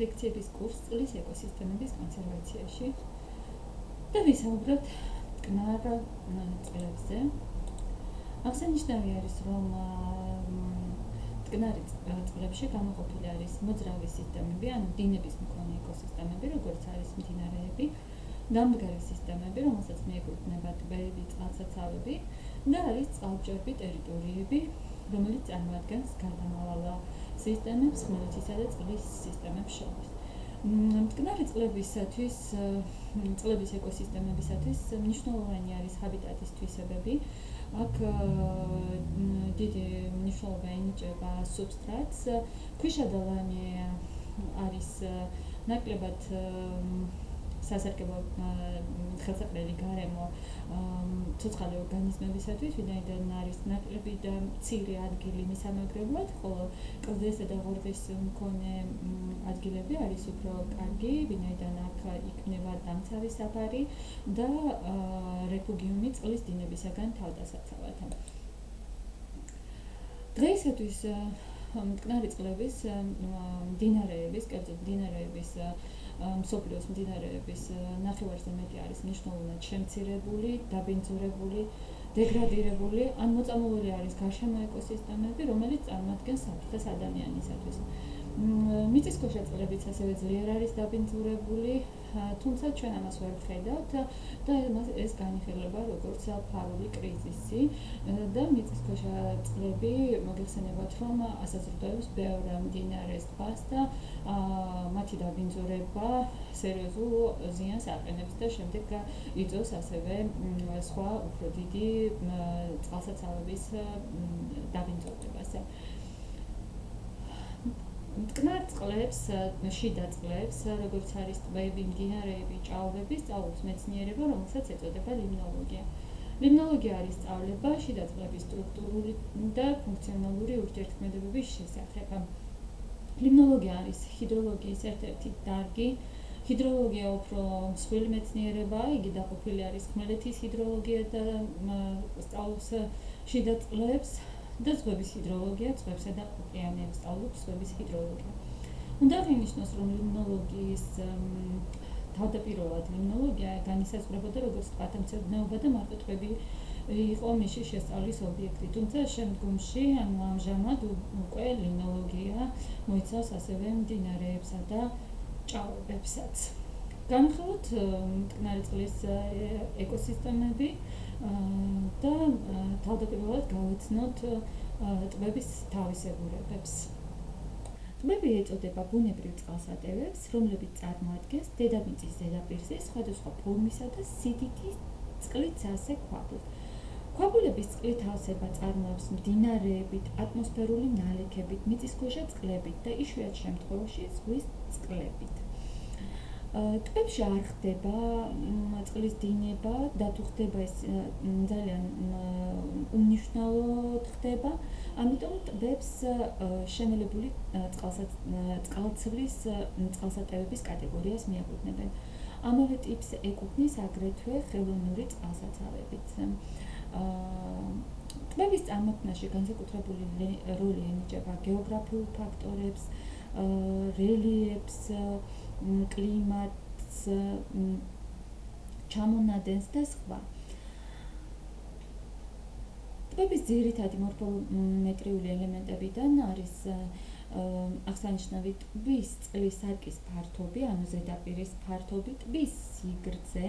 ლექციების კურსს წყლის ეკოსისტემების კონსერვაციაში და ვისაუბროთ მტკნარ წყლებზე. აღსანიშნავი არის, რომ მტკნარი წყლებში გამოყოფილი არის მოძრავი სისტემები, ანუ დინების მქონე ეკოსისტემები, როგორც არის მდინარეები, დამდგარი სისტემები, რომელსაც მიეკუთვნება ტბები, წყალსაცავები და არის წყალმჭერბი ტერიტორიები, რომელიც წარმოადგენს გარდამავალ სისტემებს ხმელეთისა და წყლის სისტემებს შორის. მტკნარი წყლებისათვის, წყლების ეკოსისტემებისათვის მნიშვნელოვანი არის ჰაბიტატის თვისებები. აქ დიდი მნიშვნელობა ენიჭება სუბსტრატს, ქვიშადალანი არის ნაკლებად სასარგებლო ხელსაყრელი გარემო ცოცხალი ორგანიზმებისათვის, ვინაიდან არის ნაკლები და მცირე ადგილი მისამაგრებლად, ხოლო კლდესა და ღორღის მქონე ადგილები არის უფრო კარგი, ვინაიდან აქ იქნება დამცავი საფარი და რეფუგიუმი წყლის დინებისაგან თავდასაცავად. დღეისათვის მტკნარი წყლების მდინარეების, კერძოდ მდინარეების მსოფლიოს მდინარეების ნახევარზე მეტი არის მნიშვნელოვნად შემცირებული, დაბინძურებული, დეგრადირებული, ან მოწამლული არის გარშემო ეკოსისტემები, რომელიც წარმოადგენს საფრთხეს ადამიანისათვის. მიწისქვეშა წყლებიც ასევე ძლიერ არის დაბინძურებული, თუმცა ჩვენ ამას ვერ ვხედავთ და ეს განიხილება როგორც ფარული კრიზისი და მიწისქვეშა წყლები მოგეხსენებათ, რომ ასაზრდოებს ბევრ მდინარეს ტბას და მათი დაბინძურება სერიოზულ ზიანს აყენებს და შემდეგ იწვევს ასევე სხვა უფრო დიდი წყალსაცავების დაბინძურებას. მტკნარ წყლებს, შიდა წყლებს, როგორც არის ტბები, მდინარეები, ჭაობები, სწავლობს მეცნიერება, რომელსაც ეწოდება ლიმნოლოგია. ლიმნოლოგია არის სწავლება შიდა წყლების სტრუქტურული და ფუნქციონალური ურთიერთქმედებების შესახებ. ლიმნოლოგია არის ჰიდროლოგიის ერთ-ერთი დარგი. ჰიდროლოგია უფრო მსხვილი მეცნიერებაა, იგი დაყოფილი არის ხმელეთის ჰიდროლოგია და სწავლობს შიდა წყლებს და ზღვების ჰიდროლოგია, ზღვებსა და ოკეანეებს სწავლობს ზღვების ჰიდროლოგია. უნდა აღინიშნოს, რომ ლიმნოლოგიის თავდაპირველად ლიმნოლოგია განისაზღვრებოდა როგორც ტბათმცოდნეობა და მარტო ტბები იყო მისი შესწავლის ობიექტი, თუმცა შემდგომში, ანუ ამჟამად უკვე ლიმნოლოგია მოიცავს ასევე მდინარეებსა და ჭაობებსაც. განვიხილოთ მტკნარი წყლის ეკოსისტემები და თავდაპირველად გავეცნოთ ტბების თავისებურებებს. ტბები ეწოდება ბუნებრივ წყალსატევებს, რომლებიც წარმოადგენს დედამიწის ზედაპირზე სხვადასხვა ფორმისა და სიდიდის წყლით ასე ქვაბულს. ქვაბულების წყლით ავსება წარმოავს მდინარეებით, ატმოსფერული ნალექებით, მიწისქვეშა წყლებით და იშვიათ შემთხვევაში ზღვის წყლებით. ტბებში არ ხდება წყლის დინება და თუ ხდება ეს ძალიან უმნიშვნელოდ ხდება, ამიტომ ტბებს შენელებული წყალცვლის წყალსატევების კატეგორიას მიაკუთვნებენ. ამავე ტიპს ეკუთვნის აგრეთვე ხელოვნური წყალსაცავებიც. ტბების წარმოქმნაში განსაკუთრებული როლი ენიჭება გეოგრაფიულ ფაქტორებს, რელიეფს, კლიმატს, ჩამონადენს და სხვა. ტბების ძირითადი მორფომეტრიული ელემენტებიდან არის აღსანიშნავი ტბის წყლის სარკის ფართობი, ანუ ზედაპირის ფართობი, ტბის სიგრძე,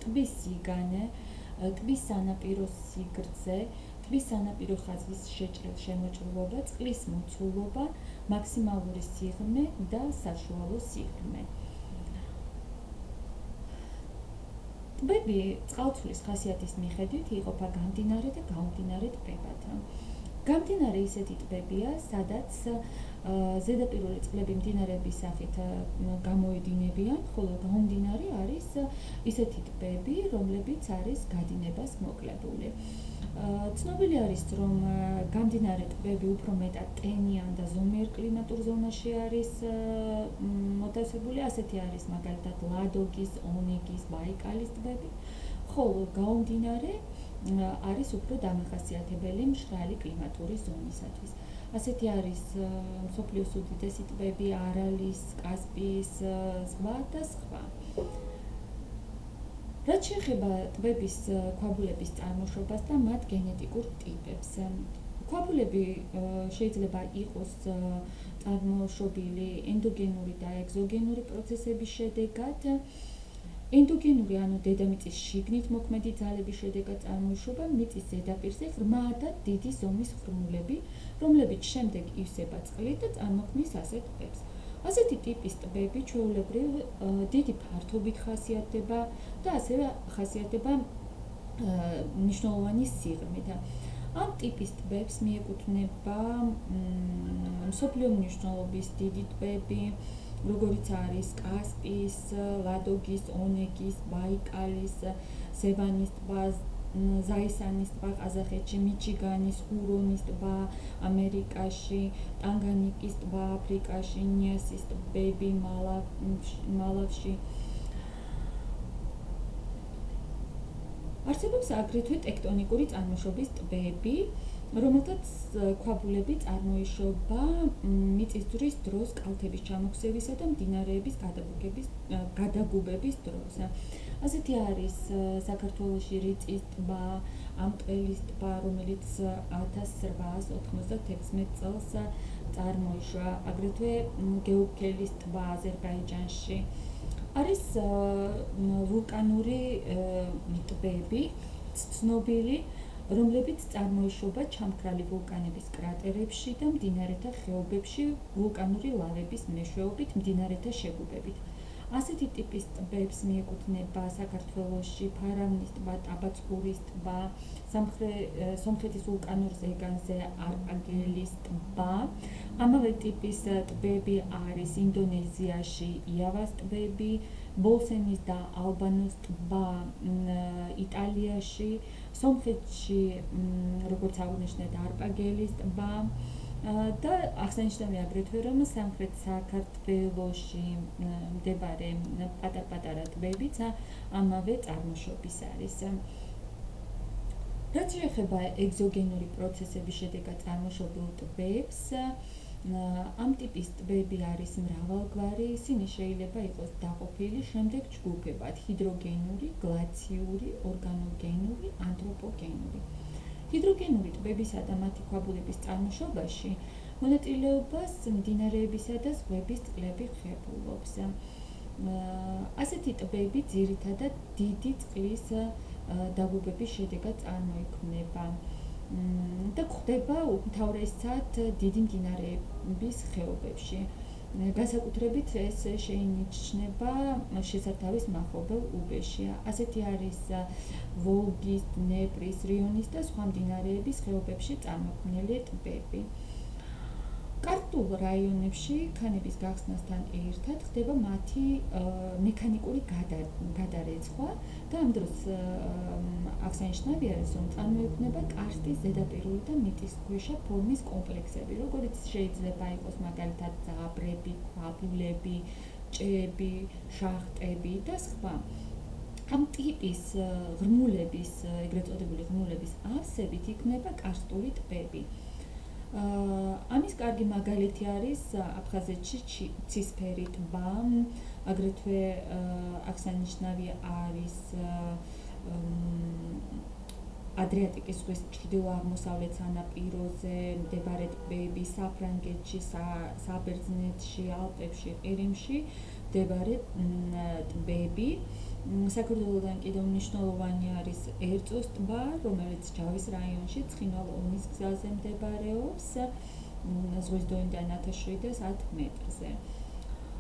ტბის სიგანე, ტბის სანაპიროს სიგრძე, ტბის სანაპირო ხაზის შემოჭრილობა, წყლის მოცულობა, მაქსიმალური სიღრმე და საშუალო სიღრმე. ტბები წყალცვლის ხასიათის მიხედვით იყოფა გამდინარე და გაუმდინარე ტბებად. გამდინარე ისეთი ტბებია, სადაც ზედაპირული წყლები მდინარეების სახით გამოედინებიან, ხოლო გაუმდინარე არის ისეთი ტბები, რომლებიც არის გადინებას მოკლებული. ცნობილი არის, რომ გამდინარე ტბები უფრო მეტად ტენიან და ზომიერ კლიმატურ ზონაში არის მოთავსებული, ასეთი არის მაგალითად ლადოგის, ონეგის, ბაიკალის ტბები, ხოლო გაუმდინარე არის უფრო დამახასიათებელი მშრალი კლიმატური ზონისათვის. ასეთი არის მსოფლიოს უდიდესი ტბები, არალის, კასპიის ზღვა და სხვა. რაც შეეხება ტბების ქვაბულების წარმოშობას და მათ გენეტიკურ ტიპებს. ქვაბულები შეიძლება იყოს წარმოშობილი ენდოგენური და ეგზოგენური პროცესების შედეგად. ენდოგენური, ანუ დედამიწის შიგნით მოქმედი ძალების შედეგად წარმოიშობა მიწის ზედაპირზე ღრმა და დიდი ზომის ღრმულები, რომლებიც შემდეგ ივსება წყლით და წარმოქმნის ასეთ ტბებს. ასეთი ტიპის ტბები ჩვეულებრივ დიდი ფართობით ხასიათდება და ასევე ხასიათდება მნიშვნელოვანი სიღრმით. ამ ტიპის ტბებს მიეკუთვნება მსოფლიო მნიშვნელობის დიდი ტბები, როგორიც არის კასპიის, ლადოგის, ონეგის, ბაიკალის, სევანის ტბა, ზაისანის ტბა ყაზახეთში, მიჩიგანის, ჰურონის ტბა ამერიკაში, ტანგანიკის ტბა აფრიკაში, ნიასის ტბები მალავში. არსებობს აგრეთვე ტექტონიკური წარმოშობის ტბები, რომელთაც ქვაბულები წარმოიშობა მიწისძვრის დროს კალთების ჩამოქცევისა და მდინარეების გადაგუბების დროს. ასეთი არის საქართველოში რიწის ტბა, ამტყელის ტბა, რომელიც 1896 წელს წარმოიშვა, აგრეთვე გეუქელის ტბა აზერბაიჯანში. არის ვულკანური ტბები, ცნობილი, რომლებიც წარმოიშობა ჩამქრალი ვულკანების კრატერებში და მდინარეთა ხეობებში ვულკანური ლავების მეშვეობით მდინარეთა შეგუბებით. ასეთი ტიპის ტბებს მიეკუთვნება საქართველოში ფარავნის ტბა, ტაბაწყურის ტბა, სომხეთის ვულკანურ ზეგანზე არპაგელის ტბა. ამავე ტიპის ტბები არის ინდონეზიაში იავას ტბები, ბოლსენის და ალბანოს ტბა იტალიაში, სომხეთში, როგორც აღნიშნეთ, არპაგელის ტბა და აღსანიშნავია აგრეთვე, რომ სამხრეთ საქართველოში მდებარე პატარ-პატარა ტბებიც ამავე წარმოშობის არის. რაც შეეხება ეგზოგენური პროცესების შედეგად წარმოშობილ ტბებს, ამ ტიპის ტბები არის მრავალგვარი, ისინი შეიძლება იყოს დაყოფილი შემდეგ ჯგუფებად: ჰიდროგენური, გლაციური, ორგანოგენური, ანთროპოგენური. ჰიდროგენური ტბებისა და მათი ქვაბულების წარმოშობაში მონაწილეობას მდინარეებისა და ზღვების წყლები ღებულობს. ასეთი ტბები ძირითადად დიდი წყლის დაბუბების შედეგად წარმოიქმნება და გვხვდება უმთავრესად დიდი მდინარეების ხეობებში. განსაკუთრებით ეს შეინიშნება შესართავის მახლობელ უბეში. ასეთი არის ვოლგის, დნეპრის, რიონის და სხვა მდინარეების ხეობებში წარმოქმნილი ტბები. კარსტულ რაიონებში ქანების გახსნასთან ერთად ხდება მათი მექანიკური გადარეცხვა და ამ დროს აღსანიშნავია, რომ წარმოიქმნება კარსტის ზედაპირული და მიწისქვეშა ფორმის კომპლექსები, როგორიც შეიძლება იყოს მაგალითად ძაბრები, ქვაბულები, ჭეები, შახტები და სხვა. ამ ტიპის ღრმულების, ეგრეთ წოდებული ღრმულების ავსებით იქმნება კარსტული ტბები. ამის კარგი მაგალითი არის აფხაზეთში ცისფერი ტბა, აგრეთვე აღსანიშნავი არის ადრიატიკის ზღვის ჩრდილო-აღმოსავლეთ სანაპიროზე მდებარე ტბები, საფრანგეთში, საბერძნეთში, ალპებში, ყირიმში მდებარე ტბები. საქართველოდან კიდევ მნიშვნელოვანი არის ერწოს ტბა, რომელიც ჯავის რაიონში ცხინვალ ომის გზაზე მდებარეობს, ზღვის დონიდან 1710 მეტრზე.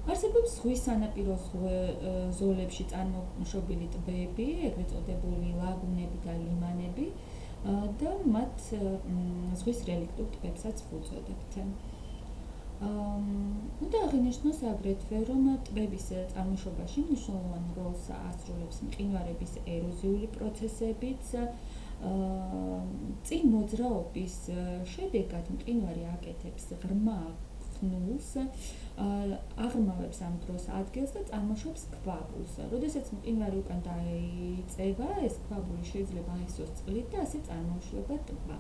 არსებობს ზღვის სანაპირო ზოლებში წარმოშობილი ტბები, ეგრეთ წოდებული ლაგუნები და ლიმანები და მათ ზღვის რელიქტურ ტბებსაც ვუწოდებთ. უნდა აღინიშნოს აგრეთვე, რომ ტბების წარმოშობაში მნიშვნელოვან როლს ასრულებს მყინვარების ეროზიული პროცესებიც. წინ მოძრაობის შედეგად მყინვარი აკეთებს ღრმა ხნულს, აღრმავებს ამ დროს ადგილს და წარმოშობს ქვაბულს. როდესაც მყინვარი უკან დაიწევა, ეს ქვაბული შეიძლება აისოს წყლით და ასე წარმოიშვება ტბა.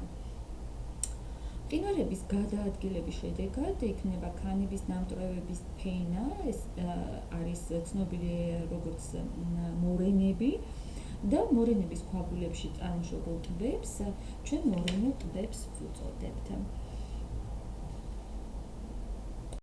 მყინვარების გადაადგილების შედეგად იქნება ქანების ნამტვრევების ფენა, ეს არის ცნობილი როგორც მორენები და მორენების ქვაბულებში წარმოშობილ ტბებს ჩვენ მორენულ ტბებს ვუწოდებთ.